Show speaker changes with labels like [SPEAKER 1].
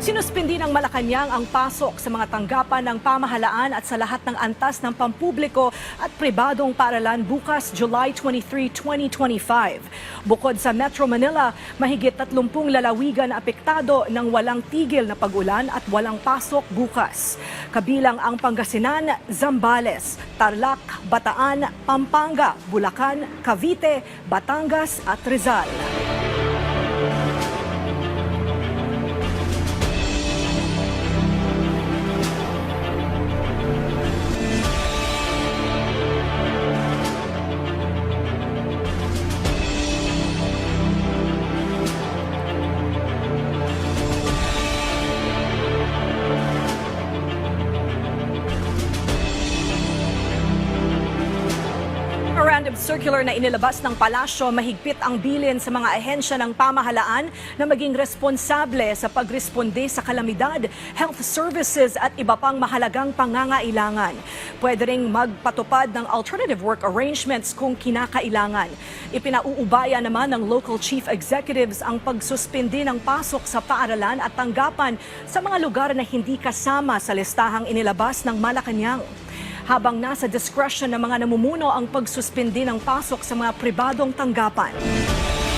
[SPEAKER 1] Sinuspindi ng Malacanang ang pasok sa mga tanggapan ng pamahalaan at sa lahat ng antas ng pampubliko at pribadong paaralan bukas July 23, 2025. Bukod sa Metro Manila, mahigit 30 lalawigan na apektado ng walang tigil na pag-ulan at walang pasok bukas. Kabilang ang Pangasinan, Zambales, Tarlac, Bataan, Pampanga, Bulacan, Cavite, Batangas at Rizal. Random circular na inilabas ng palasyo, mahigpit ang bilin sa mga ahensya ng pamahalaan na maging responsable sa pagresponde sa kalamidad, health services at iba pang mahalagang pangangailangan. Pwede ring magpatupad ng alternative work arrangements kung kinakailangan. Ipinauubaya naman ng local chief executives ang pagsuspindi ng pasok sa paaralan at tanggapan sa mga lugar na hindi kasama sa listahang inilabas ng Malacanang. Habang nasa discretion ng mga namumuno ang pagsuspindi ng pasok sa mga pribadong tanggapan.